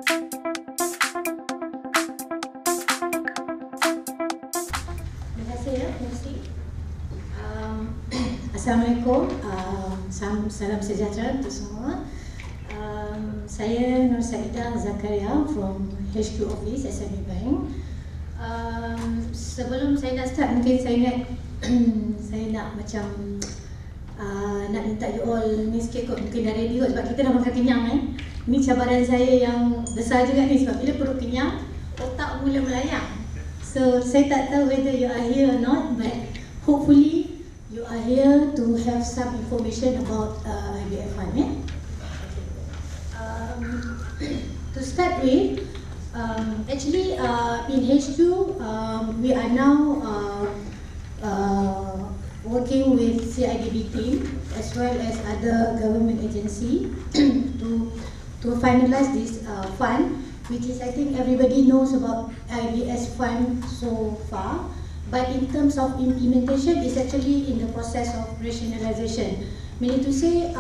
Terima kasih ya, terima kasih. Assalamualaikum, salam sejahtera untuk semua. Saya Sa'idah Zakaria from HQ Office SME Bank. Sebelum saya nak start, mungkin saya ingat saya nak macam nak minta you all ni sikit kot, mungkin dah ready kot sebab kita dah makan kenyang kan. Ni cabaran saya yang besar juga ni sebab bila perut kenyang, otak mula melayang. So saya tak tahu whether you are here or not, but hopefully you are here to have some information about IBS Fund. Yeah? To start with, actually in HQ we are now working with CIDB team as well as other government agency to finalize this fund, which is, I think everybody knows about IBS Fund so far, but in terms of implementation is actually in the process of rationalization, meaning to say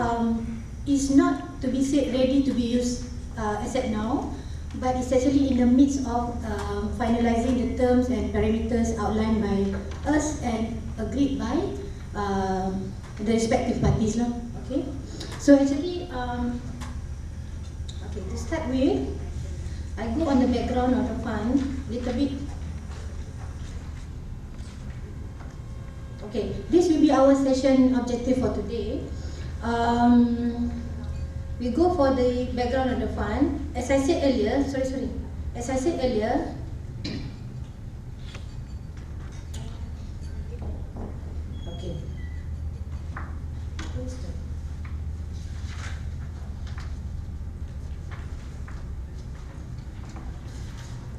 it's not to be said ready to be used as at now, but it's actually in the midst of finalizing the terms and parameters outlined by us and agreed by the respective parties. Okay, so actually, okay, to start with, I go on the background of the fund little bit. Okay, this will be our session objective for today. We go for the background of the fund. As I said earlier, As I said earlier, okay.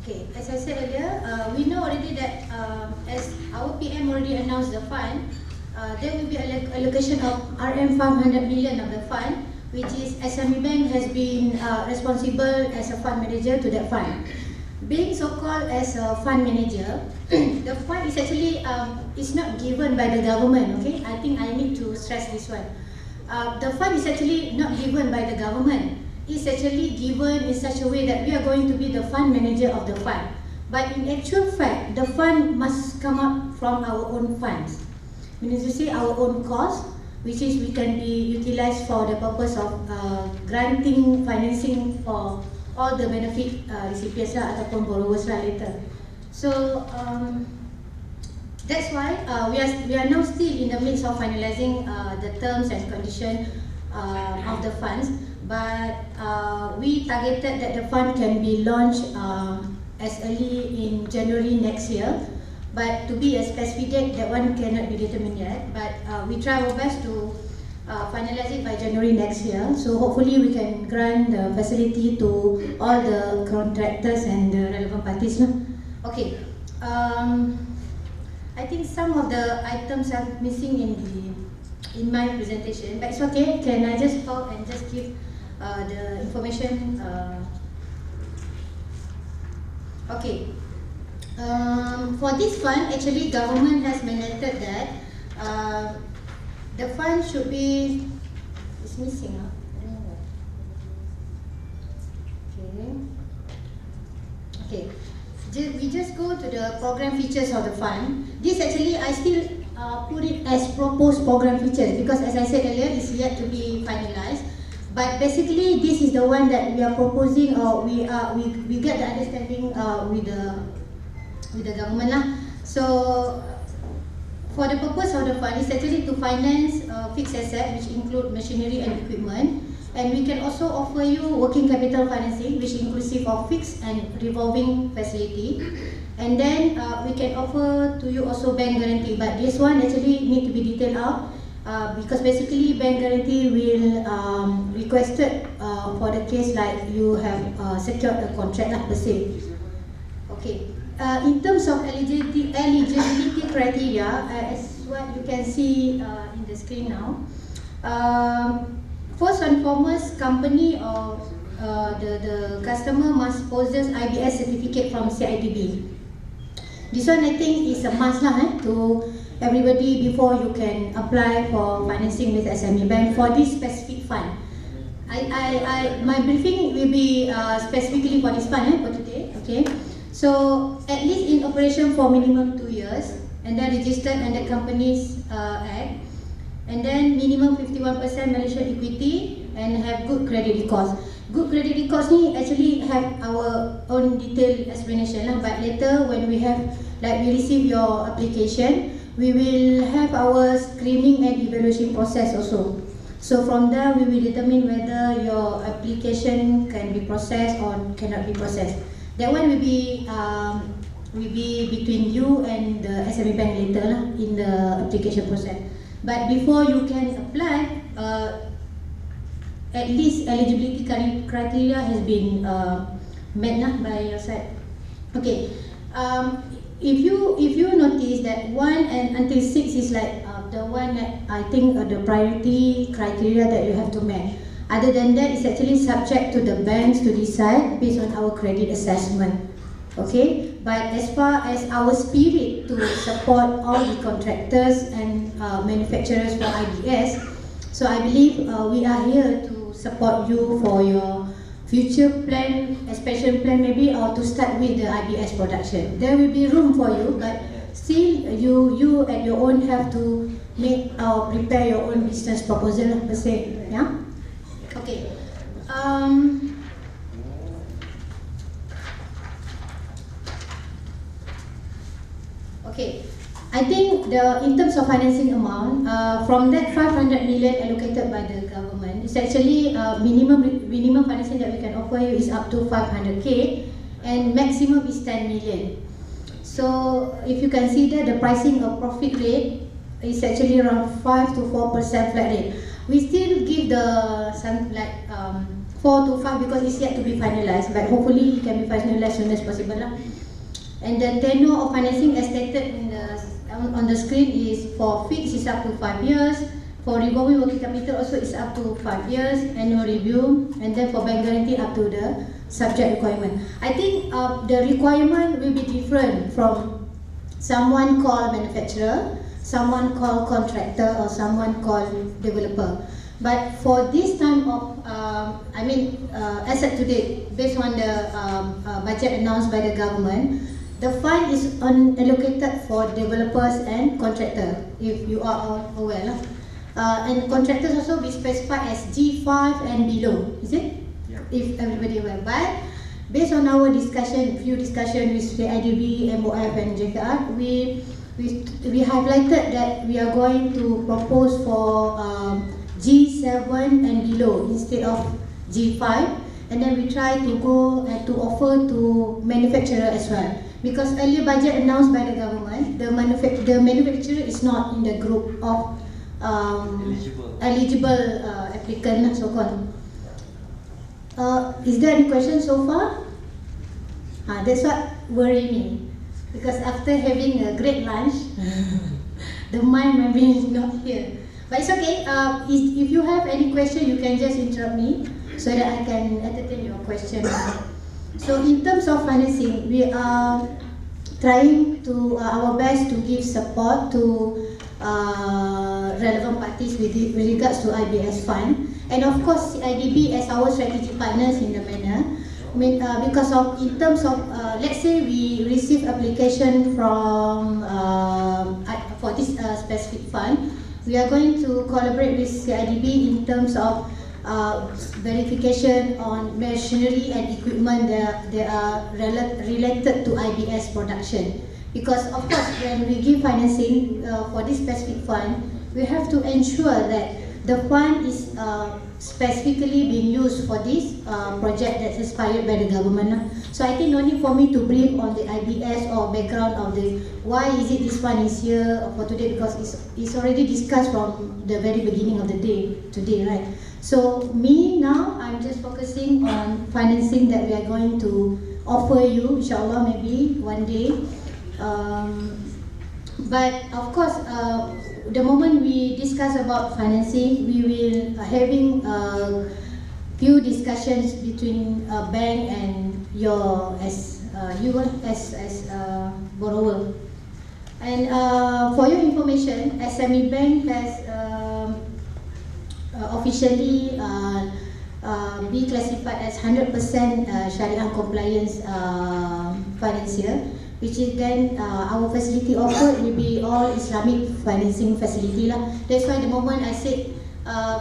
Okay, as I said earlier, we know already that as our PM already announced the fund, there will be allocation of RM 500 million of the fund, which is SME Bank has been responsible as a fund manager to that fund. Being so-called as a fund manager, the fund is actually is not given by the government. Okay, I think I need to stress this one. The fund is actually not given by the government. It's actually given in such a way that we are going to be the fund manager of the fund. But in actual fact, the fund must come up from our own funds. Meaning to say our own cost, which is we can be utilized for the purpose of granting financing for all the benefit recipients lah ataupun borrowers lah later. So that's why we are now still in the midst of finalizing the terms and conditions of the funds, but we targeted that the fund can be launched as early in January next year. But to be a specific date, that one cannot be determined yet. But we try our best to finalize it by January next year. So hopefully we can grant the facility to all the contractors and the relevant parties. Okay. I think some of the items are missing in my presentation, but it's okay. Can I just talk and just give the information? Okay. For this fund, actually government has mandated that the fund should be, it's missing. Okay. We just go to the program features of the fund. This actually I still put it as proposed program features because, as I said earlier, it's yet to be finalized. But basically, this is the one that we are proposing, or we get the understanding with the government lah. So for the purpose of the fund is actually to finance fixed asset, which include machinery and equipment, and we can also offer you working capital financing, which inclusive of fixed and revolving facility, and then we can offer to you also bank guarantee. But this one actually need to be detailed out because basically bank guarantee will requested for the case like you have secured a contract lah per se. Okay. In terms of eligibility criteria, as what you can see in the screen now, first and foremost, company or the customer must possess IBS certificate from CIDB. This one I think is a must lah to everybody before you can apply for financing with SME Bank for this specific fund. my briefing will be specifically for this fund for today. Okay, so at least in operation for minimum 2 years, and then registered under Companies Act, and then minimum 51% Malaysian equity, and have good credit records. Good credit records ni actually have our own detailed explanation lah. But later when we have, like we receive your application, we will have our screening and evaluation process also. So from there we will determine whether your application can be processed or cannot be processed. That one will be between you and the SME bank later lah in the application process. But before you can apply, at least eligibility criteria has been met lah by your side. Okay, if you notice that 1 and until 6 is like the one that I think the priority criteria that you have to meet. Other than that, it's actually subject to the banks to decide based on our credit assessment. Okay, but as far as our spirit to support all the contractors and manufacturers for IBS, so I believe we are here to support you for your future plan, expansion plan maybe, or to start with the IBS production. There will be room for you, but still you at your own have to make or prepare your own business proposal per se. Yeah. Okay. Okay, I think in terms of financing amount, from that 500 million allocated by the government, it's actually minimum financing that we can offer you is up to 500k, and maximum is 10 million. So if you consider the pricing of profit rate is actually around 5 to 4% flat rate. We still give the 4 to 5 because it's yet to be finalized, but hopefully it can be finalized as soon as possible lah. And the tenure of financing as stated in on the screen is for fixed is up to 5 years, for revolving working capital also is up to 5 years, annual review, and then for bank guarantee up to the subject requirement. I think the requirement will be different from someone called manufacturer, someone called contractor, or someone called developer. But for this time of, as of today, based on the budget announced by the government, the fund is allocated for developers and contractors, if you are aware. And contractors also be specified as G5 and below, is it? Yeah. If everybody aware. But based on our discussion with CIDB, MOF and JKR, we highlighted that we are going to propose for G7 and below instead of G5, and then we try to go to offer to manufacturer as well. Because earlier budget announced by the government, the manufacturer is not in the group of eligible applicant, so called. Is there any question so far? That's what worry me, because after having a great lunch, the mind maybe is not here. But it's okay. If you have any question, you can just interrupt me so that I can entertain your question. So in terms of financing, we are trying to our best to give support to relevant parties with regards to IBS fund, and of course CIDB as our strategic partners in the manner. Because of in terms of let's say we receive application from for this specific fund, we are going to collaborate with CIDB in terms of verification on machinery and equipment that are related to IBS production. Because of course, when we give financing for this specific fund, we have to ensure that the fund is specifically being used for this project that's inspired by the government. So I think no need for me to brief on the IBS or background of the why is it this fund is here for today, because it's already discussed from the very beginning of the day today, right? So me now, I'm just focusing on financing that we are going to offer you, inshallah, maybe one day. But of course, the moment we discuss about financing, we will having few discussions between bank and your as borrower. And for your information, SME Bank has officially be classified as 100% Syariah compliance financier, which is then our facility offered will be all Islamic financing facility lah. That's why the moment I said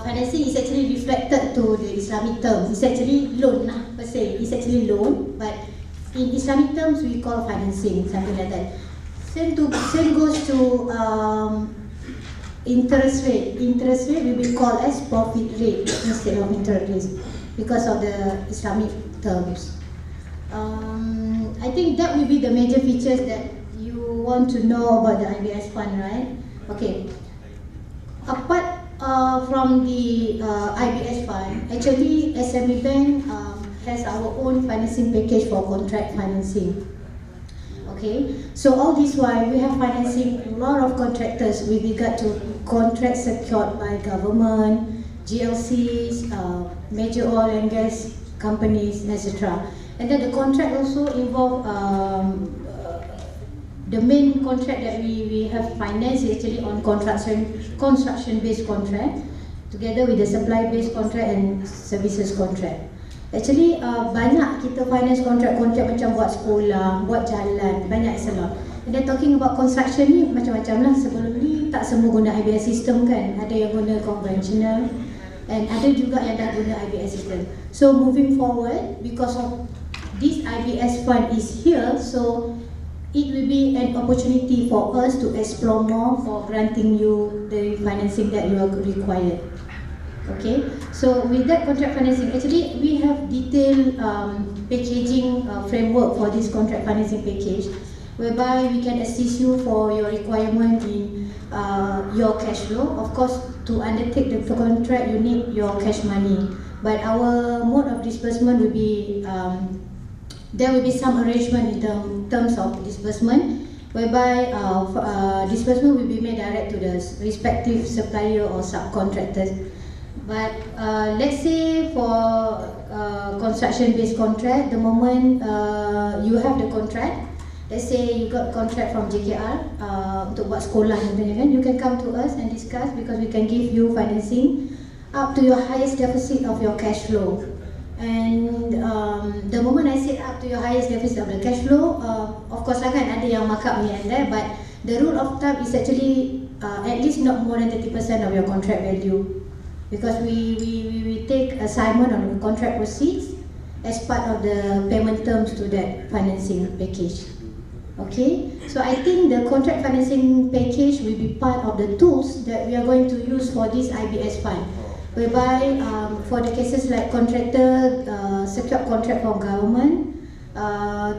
financing is actually reflected to the Islamic term. It's actually loan lah per se. It's actually loan, but in Islamic terms we call financing, something like that. Same goes to interest rate. Interest rate will be called as profit rate instead of interest rate because of the Islamic terms. I think that will be the major features that you want to know about the IBS fund, right? Okay. Apart from the IBS fund, actually SME Bank has our own financing package for contract financing. Okay, so all this while we have financing a lot of contractors with regard to contracts secured by government, GLCs, major oil and gas companies, etc. And then the contract also involve the main contract that we have financed is actually on construction based contract together with the supply based contract and services contract. Actually banyak kita finance contract macam buat sekolah, buat jalan, banyak salah. And then talking about construction ni macam-macam lah. Sebelum ni tak semua guna IBS system kan, ada yang guna conventional and ada juga yang dah guna IBS system. So moving forward, because of this IBS fund is here, so it will be an opportunity for us to explore more for granting you the financing that you are required. Okay, so with that contract financing, actually we have detailed packaging framework for this contract financing package, whereby we can assist you for your requirement in your cash flow. Of course, to undertake the contract, you need your cash money, but our mode of disbursement will be there will be some arrangement in terms of disbursement, whereby disbursement will be made direct to the respective supplier or subcontractors. But let's say for construction-based contract, the moment you have the contract, let's say you got contract from JKR untuk buat sekolah contohnya kan, you can come to us and discuss because we can give you financing up to your highest deficit of your cash flow. And the moment I said up to your highest deficit of the cash flow, of course lah kan ada yang markup here and there, but the rule of thumb is actually at least not more than 30% of your contract value. Because we take assignment on the contract proceeds as part of the payment terms to that financing package. Okay, so I think the contract financing package will be part of the tools that we are going to use for this IBS fund, whereby for the cases like contractor secured contract from government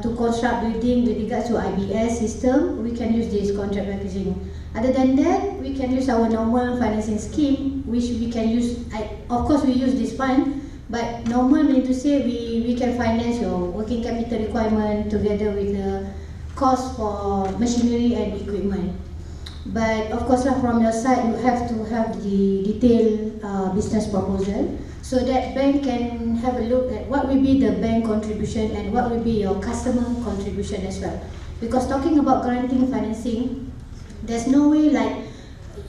to construct building with regards to IBS system, we can use this contract packaging. Other than that, we can use our normal financing scheme, which we can use, of course we use this fund, but normal mean to say we can finance your working capital requirement together with the cost for machinery and equipment. But of course lah, from your side you have to have the detailed business proposal so that bank can have a look at what will be the bank contribution and what will be your customer contribution as well. Because talking about granting financing, there's no way like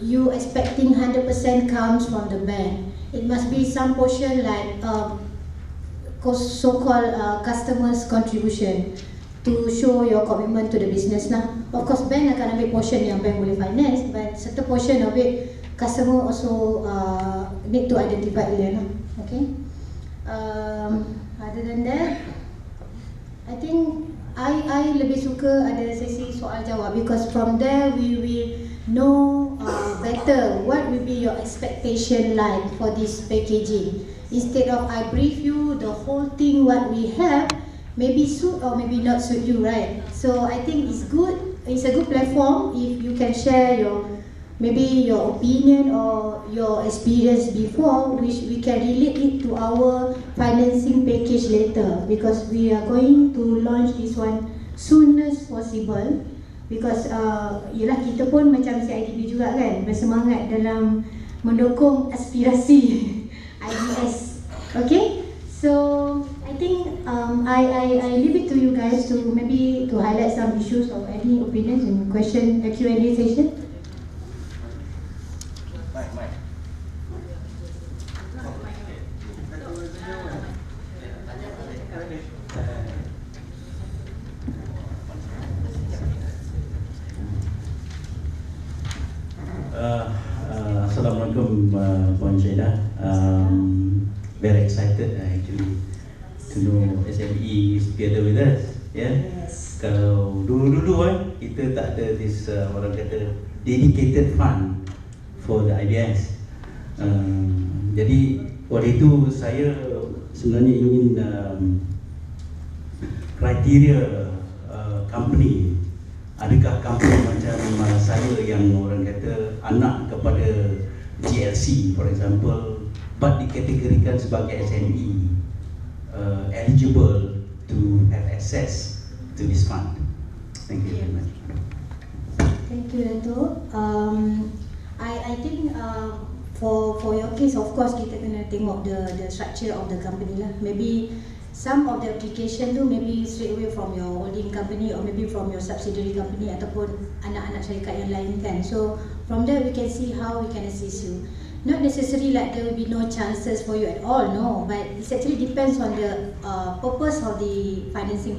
you expecting 100% comes from the bank. It must be some portion like so-called customers contribution to show your commitment to the business lah. Of course, bank akan ambil portion yang bank boleh finance, but certain portion of it customer also need to identify earlier lah. Okay. Other than that, I think I lebih suka ada sesi soal jawab because from there we will know better what will be your expectation like for this packaging. Instead of I brief you the whole thing what we have, maybe suit or maybe not suit you, right? So I think it's good. It's a good platform if you can share your maybe your opinion or your experience before, which we can relate it to our financing package later, because we are going to launch this one soon as possible. Because yelah kita pun macam CIDB juga kan, bersemangat dalam mendukung aspirasi IBS. Okay, so I think I leave it to you guys to maybe to highlight some issues or any opinions and question Q&A session. Puan Sa'idah. Very excited actually to know SME is together with us. Yes. Kalau dulu-dulu kita tak ada this orang kata dedicated fund for the IBS. Jadi waktu itu saya sebenarnya ingin kriteria company. Adakah company macam saya yang orang kata anak kepada GLC for example, but dikategorikan sebagai SME eligible to have access to this fund. Thank you very much. Thank you, Dato'. I think for your case, of course kita kena tengok the structure of the company lah. Maybe some of the application tu maybe straight away from your holding company or maybe from your subsidiary company ataupun anak-anak syarikat yang lain kan. So from there we can see how we can assist you. Not necessarily like there will be no chances for you at all, no. But it actually depends on the purpose of the financing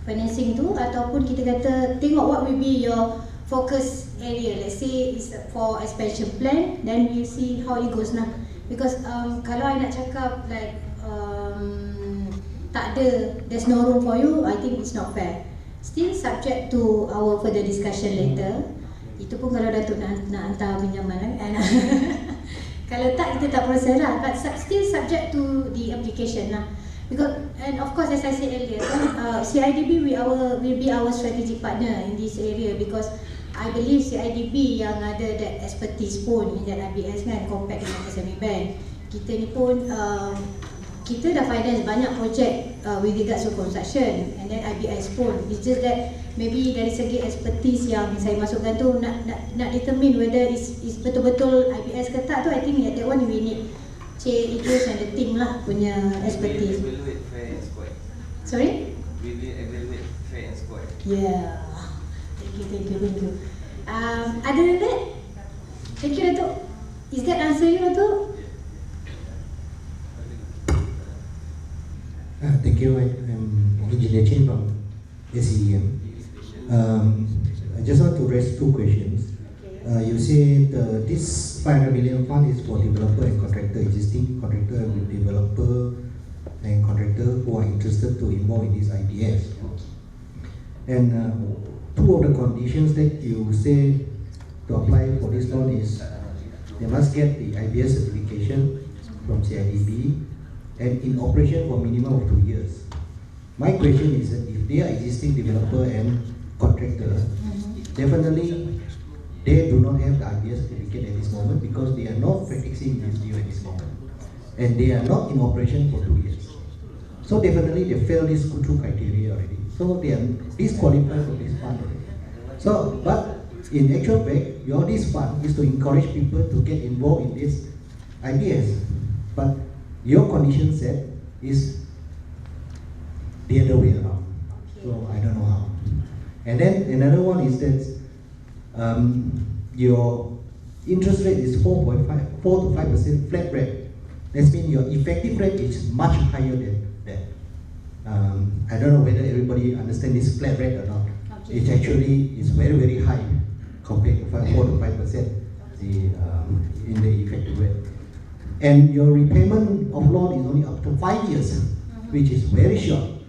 financing tu, ataupun kita kata tengok what will be your focus area. Let's say it's for expansion plan, then we see how it goes lah. Because kalau I nak cakap like tak ada, there's no room for you, I think it's not fair. Still subject to our further discussion later. Itu pun kalau Datuk nak hantar pinjaman kan. Kalau tak, kita tak proses lah. But still subject to the application lah. Because, and of course as I said earlier, CIDB will be our strategic partner in this area, because I believe CIDB yang ada that expertise pun in that IBS kan, compared dengan SME Bank. Kita ni pun kita dah finance banyak projek with regards to construction, and then IBS pun. It's just that maybe dari segi expertise yang saya masukkan tu nak determine whether is betul-betul IBS ke tak tu, I think that one we need Cik Idris and the team lah punya expertise. We will evaluate fair and square. Sorry? We will evaluate fair and square. Yeah. Thank you. Other than that, thank you Datuk. Is that answer you Datuk? Thank you. I'm Engineer Chin from SEM. I just want to raise two questions. You say this 500 million fund is for developer and contractor, existing contractor with developer and contractor who are interested to involve in this IBS. And two of the conditions that you say to apply for this loan is they must get the IBS certification from CIDB and in operation for minimum of 2 years. My question is that if they are existing developer and contractor, definitely they do not have the IBS certificate at this moment because they are not practicing this deal at this moment, and they are not in operation for 2 years. So definitely they fail this two criteria already. So they are disqualified from this fund already. So, but in actual fact, this fund is to encourage people to get involved in this IBS. But your condition set is the other way around. So I don't know how. And then another one is that your interest rate is 4 to 5% flat rate. That means your effective rate is much higher than that. I don't know whether everybody understands this flat rate or not. Okay. It actually is very, very high compared to 4 to 5% in the effective rate. And your repayment of loan is only up to 5 years, which is very short.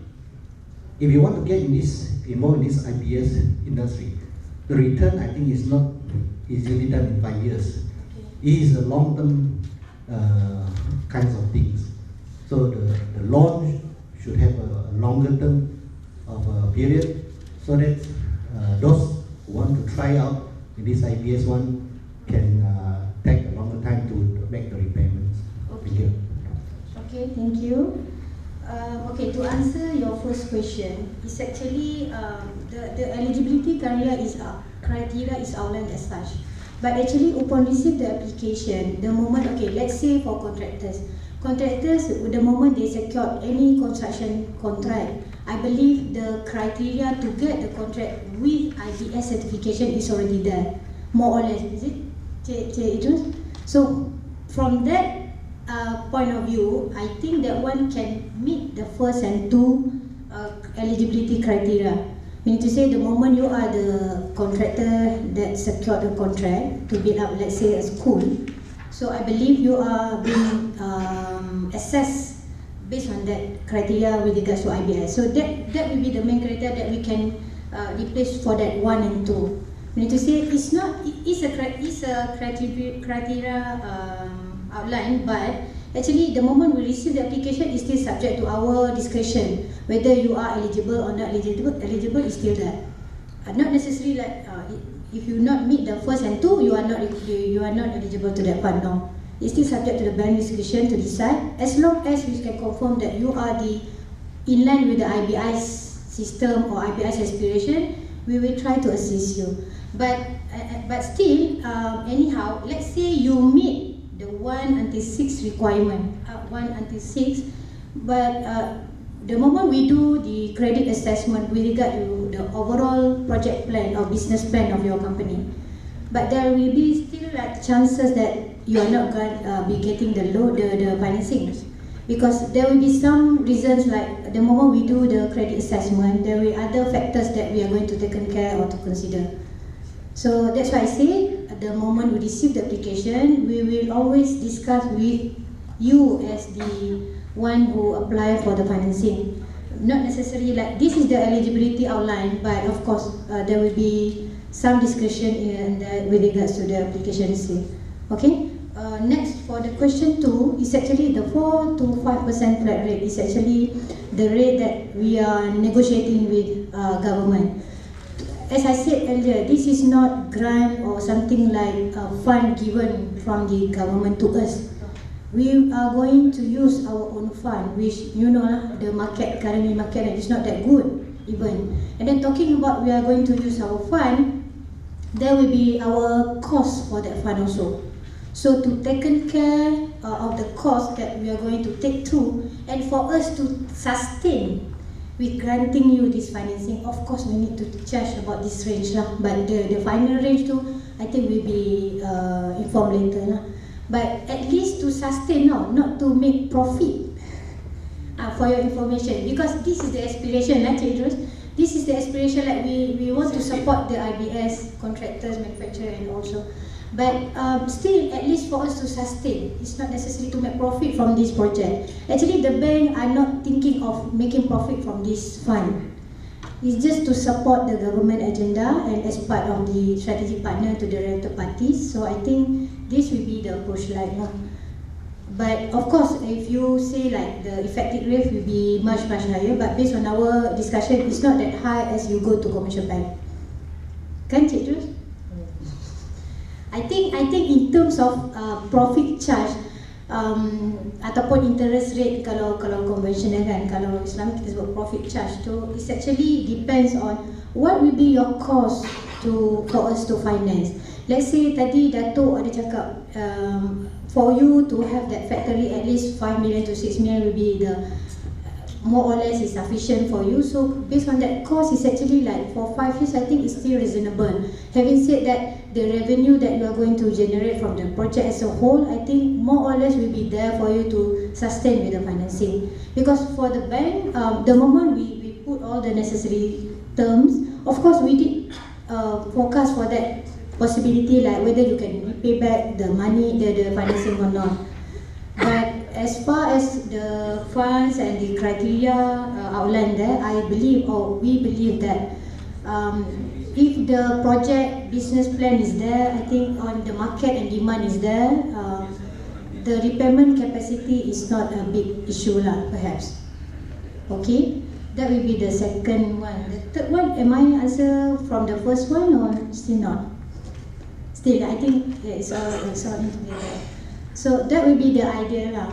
If you want to get involved in this IBS industry, the return I think is not easily done in 5 years. It is a long-term kinds of things. So the loan should have a longer term of a period, so that those who want to try out in this IBS one can take a longer time to make the repayments. Okay. Thank you. Okay, thank you. Okay, to answer your first question, it's actually the eligibility criteria is outlined as such. But actually, upon receive the application, the moment, okay, let's say for contractors, the moment they secure any construction contract, I believe the criteria to get the contract with IBS certification is already there, more or less, is it? So from that point of view, I think that one can meet the first and two eligibility criteria. Meaning to say, the moment you are the contractor that secured the contract to build up, let's say, a school, So I believe you are being assessed based on that criteria with regards to IBS. So that will be the main criteria that we can replace for that 1 and 2. We need to say it's a criteria outline, but actually the moment we receive the application is still subject to our discretion whether you are eligible or not eligible. Eligible is still there. Not necessarily like if you not meet the 1st and 2, you are not eligible to that fund. No, it's still subject to the bank discretion to decide. As long as we can confirm that you are in line with the IBS system or IBS aspiration, we will try to assist you. But still, anyhow, let's say you meet the 1 until 6 requirement, 1 until 6, but the moment we do the credit assessment with regard to the overall project plan or business plan of your company, but there will be still like chances that you are not going to be getting the financing, because there will be some reasons like the moment we do the credit assessment, there will be other factors that we are going to take care or to consider. So that's why I say the moment we receive the application, we will always discuss with you as the one who apply for the financing. Not necessarily like this is the eligibility outline, but of course there will be some discussion with regards to the application receipt. Okay. Next, for the question 2, is actually the 4 to 5% flat rate is actually the rate that we are negotiating with government. As I said earlier, this is not grant or something like a fund given from the government to us. We are going to use our own fund, which you know the market, currently market is not that good even. And then talking about we are going to use our fund, there will be our cost for that fund also. So to taken care of the cost that we are going to take through, and for us to sustain with granting you this financing, of course we need to charge about this range lah. But the final range too, I think will be informed later lah. But at least to sustain now, not to make profit. For your information, because this is the aspiration lah, Cik Idrus. This is the aspiration like we want to support the IBS contractors, manufacturer and also. But still, at least for us to sustain, it's not necessary to make profit from this project. Actually, the bank are not thinking of making profit from this fund. It's just to support the government agenda and as part of the strategic partner to the related parties. So I think this will be the approach like now. But of course, if you say like the effective rate will be much higher, but based on our discussion, it's not that high as you go to commercial bank. Kan, Cik Idrus? I think in terms of profit charge ataupun interest rate, kalau conventional kan, kalau Islam kita sebut profit charge tu, it actually depends on what will be your cost for us to finance. Let's say tadi Datuk ada cakap for you to have that factory at least 5 million to 6 million will be the more or less is sufficient for you. So based on that cost, is actually like for 5 years, I think it's still reasonable. Having said that, the revenue that you are going to generate from the project as a whole, I think more or less will be there for you to sustain with the financing. Because for the bank, the moment we put all the necessary terms, of course we did forecast for that possibility, like whether you can repay back the money, the financing or not. But as far as the funds and the criteria outlined there, I believe or we believe that if the project business plan is there, I think on the market and demand is there, the repayment capacity is not a big issue lah, perhaps. Okay, that will be the second one. The third one, am I answer from the first one or still not? Still, I think it's all integrated. So that will be the idea lah.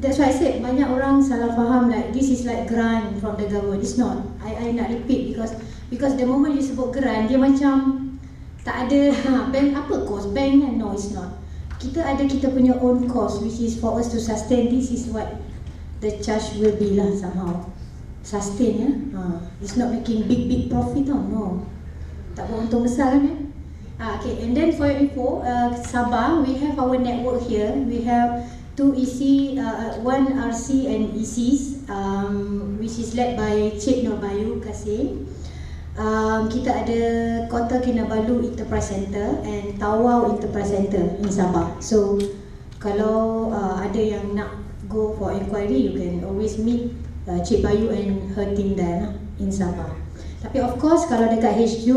That's why I said banyak orang salah faham like this is like grant from the government. It's not. I nak repeat because the moment you sebut grant, dia macam tak ada bank apa cost bank kan? No, it's not. Kita ada kita punya own cost, which is for us to sustain. This is what the charge will be lah somehow. Sustain ya. It's not making big profit tau. No. Tak beruntung besar kan ya? Okay, and then for your info, Sabah, we have our network here. We have 2 EC, 1 RC and ECs, which is led by Cik Norbayu Kasim. kita ada Kota Kinabalu Enterprise Center and Tawau Enterprise Center in Sabah. So kalau ada yang nak go for inquiry, you can always meet Cik Bayu and her team there in Sabah. Tapi of course kalau dekat HQ,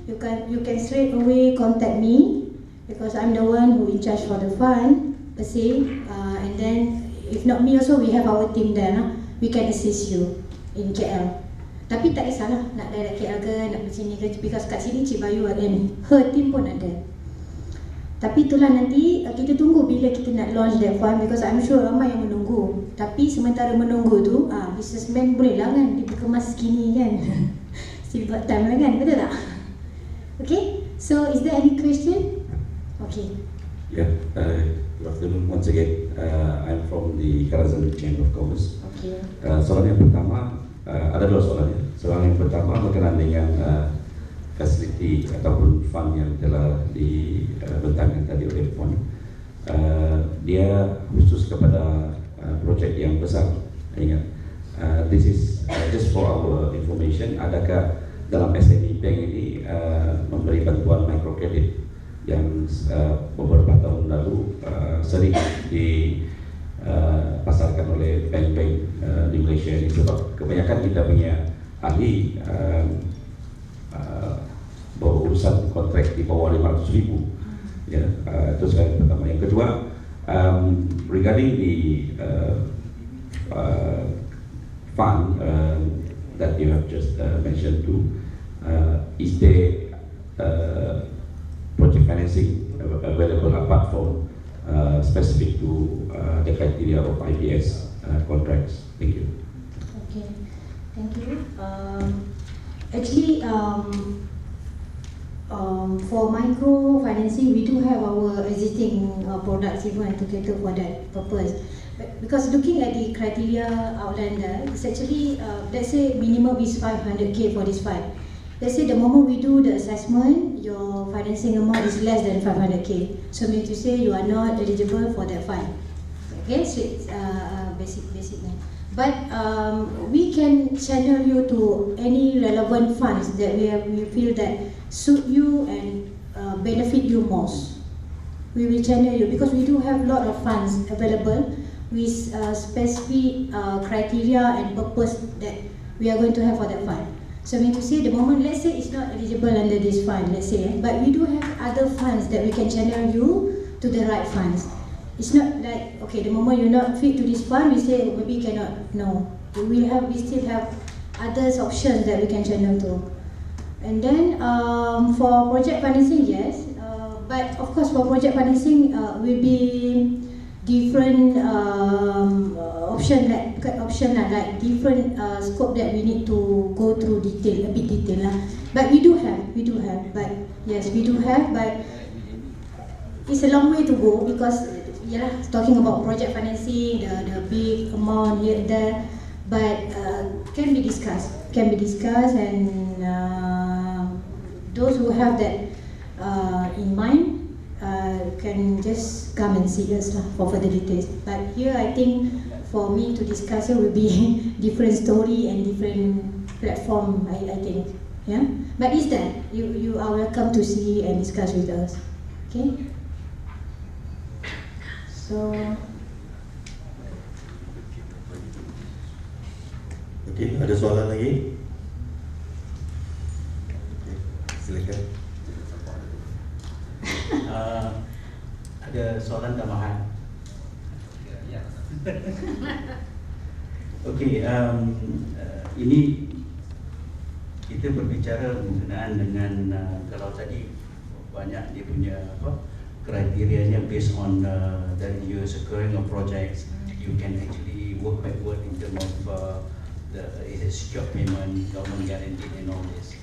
you can straight away contact me because I'm the one who in charge for the fund per se, and then if not me also, we have our team there. We can assist you in KL. Tapi tak kisahlah nak direct KL ke, nak pergi sini ke, because kat sini Cik Bayu and her team pun ada. Tapi itulah nanti kita tunggu bila kita nak launch that fund, because I'm sure ramai yang menunggu. Tapi sementara menunggu tu, businessman boleh lah kan, dia kemas segini kan. Still got time lah kan, betul tak? Okay, so is there any question? Okay. Yeah, good afternoon once again. I'm from the Karazan Chamber of Commerce. Okay. Soalan yang pertama, ada dua soalannya. Soalan yang pertama berkenaan dengan fasiliti ataupun fund yang telah dibentangkan tadi oleh fund. Dia khusus kepada projek yang besar. Ingat, this is just for our information. Adakah dalam SME Bank ini memberi bantuan microcredit yang beberapa tahun lalu sering dipasarkan oleh bank-bank di Malaysia ini, sebab kebanyakan kita punya ahli berurusan kontrak di bawah 500,000. Ya, itu soalan pertama. Yang kedua, regarding the fund that you have just mentioned too, is there project financing available apart from specific to the criteria of IBS contracts? Thank you. Okay, thank you. Actually, for micro financing, we do have our existing products even to cater for that purpose. But because looking at the criteria outlined there, it's actually, let's say minimum is 500k for this fund. Let's say the moment we do the assessment, your financing amount is less than 500k. So mean to say you are not eligible for that fund. Okay, so it's basic. But we can channel you to any relevant funds that we feel that suit you and benefit you most. We will channel you because we do have a lot of funds available with specific criteria and purpose that we are going to have for that fund. So mean to say the moment, let's say it's not eligible under this fund, let's say, but we do have other funds that we can channel you to the right funds. It's not like, okay, the moment you're not fit to this fund, we say maybe cannot. No, we still have other options that we can channel to. And then for project financing, yes, but of course for project financing will be different option like different scope that we need to go through a bit detail lah. But we do have, but yes, we do have, but it's a long way to go because talking about project financing, the big amount here and there, but can be discussed, and those who have that in mind can just come and see us for further details. But here I think for me to discuss it will be different story and different platform, I think. Yeah, but is that you are welcome to see and discuss with us. Okay. So. Okay, ada soalan lagi? Okay, silakan. Ada soalan tambahan. Okey, ini kita berbicara berkenaan dengan kalau tadi banyak dia punya kriterianya based on that you are securing a project, you can actually work backward in terms of the secured payment, government guaranteed and all this.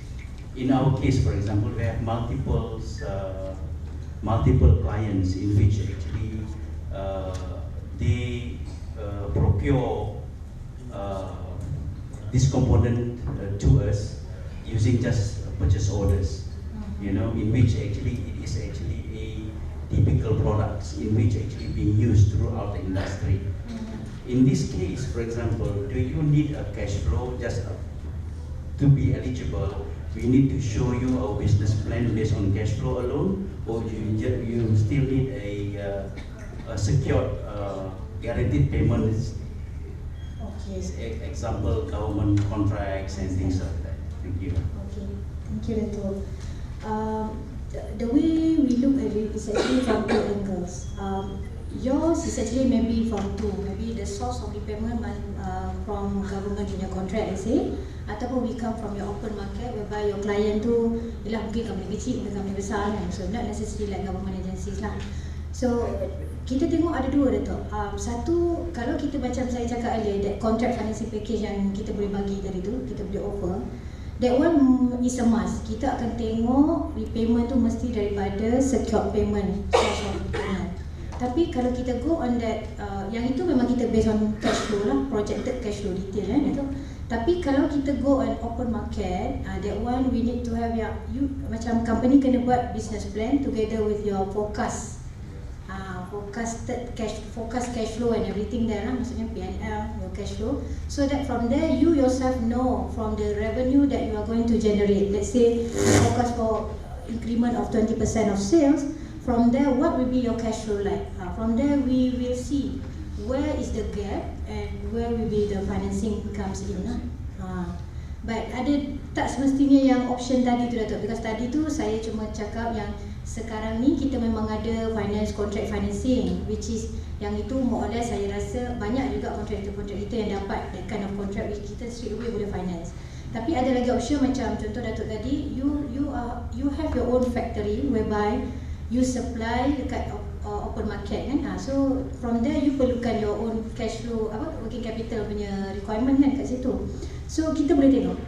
In our case, for example, we have multiple clients in which actually they procure this component to us using just purchase orders, in which actually it is actually a typical products in which actually being used throughout the industry. In this case, for example, do you need a cash flow just to be eligible we need to show you our business plan based on cash flow alone, or you still need a secured guaranteed payments. Okay. Example, government contracts and things like that. Thank you. Okay, thank you, Dato'. The way we look at it is actually from two angles. Yours is actually maybe from two. Maybe the source of repayment from government in your contract, let's say, ataupun we come from your open market whereby your client tu ialah mungkin company kecil, mungkin company besar kan. So not necessarily like government agencies lah. So kita tengok ada dua Dato'. Satu, kalau kita macam saya cakap earlier, that contract financing package yang kita boleh bagi tadi tu, kita boleh offer, that one is a must. Kita akan tengok repayment tu mesti daripada secured payment, source of repayment. Tapi kalau kita go on that, yang itu memang kita based on cash flow lah, projected cash flow detail itu. Tapi kalau kita go on open market, that one we need to have you macam company kena buat business plan together with your forecast, forecast cash flow and everything there lah, maksudnya P&L, your cash flow, so that from there you yourself know from the revenue that you are going to generate. Let's say forecast for increment of 20% of sales. From there, what will be your cash flow like? From there, we will see where is the gap and where will be the financing comes in. But ada tak semestinya yang option tadi tu Dato', because tadi tu saya cuma cakap yang sekarang ni kita memang ada finance contract financing, which is yang itu more or less saya rasa banyak juga kontraktor-kontraktor kita yang dapat that kind of contract which kita straight away boleh finance. Tapi ada lagi option macam contoh Dato' tadi, you have your own factory whereby you supply dekat open market kan. So from there you perlukan your own cash flow, working capital punya requirement kan kat situ. So kita boleh tengok.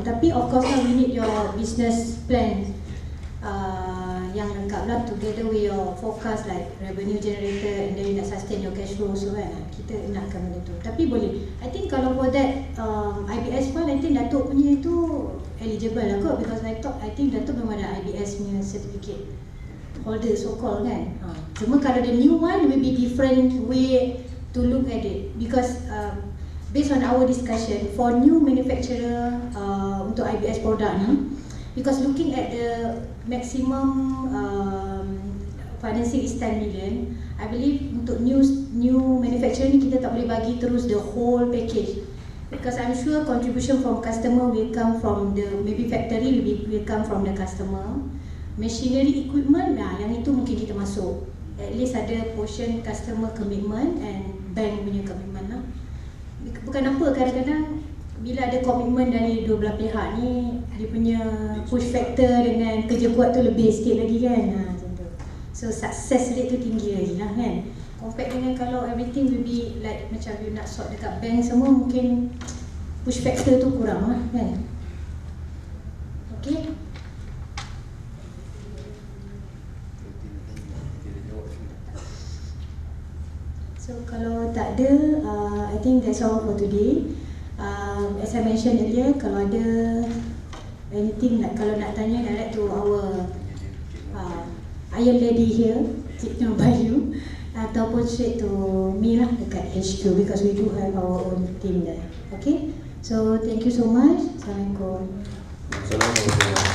Tapi of course lah we need your business plan yang lengkap lah together with your forecast like revenue generated and then you nak sustain your cash flow so kan. Kita nakkan benda tu. Tapi boleh. I think kalau for that IBS fund, I think Datuk punya itu eligible lah kot, because I think Datuk memang ada IBS punya certificate holder so called kan. Cuma kalau the new one will be different way to look at it, because based on our discussion for new manufacturer untuk IBS product ni, because looking at the maximum financing is 10 million, I believe untuk new manufacturer ni kita tak boleh bagi terus the whole package, because I'm sure contribution from customer will come from the maybe factory will come from the customer. Machinery equipment, yang itu mungkin kita masuk. At least ada portion customer commitment and bank punya commitment lah. Bukan apa, kadang-kadang bila ada komitmen dari dua belah pihak ni, dia punya push factor dengan kerja kuat tu lebih sikit lagi kan. Macam tu. So success rate tu tinggi lagi lah kan. Compare dengan kalau everything will be like macam you nak sort dekat bank semua, mungkin push factor tu kurang lah kan. Okay. So kalau tak ada, I think that's all for today. As I mentioned earlier, kalau ada anything kalau nak tanya, direct to our Iron Lady here, Cik Bayu, ataupun straight to me lah dekat HQ, because we do have our own team there. Okay, so thank you so much. Assalamualaikum. Assalamualaikum.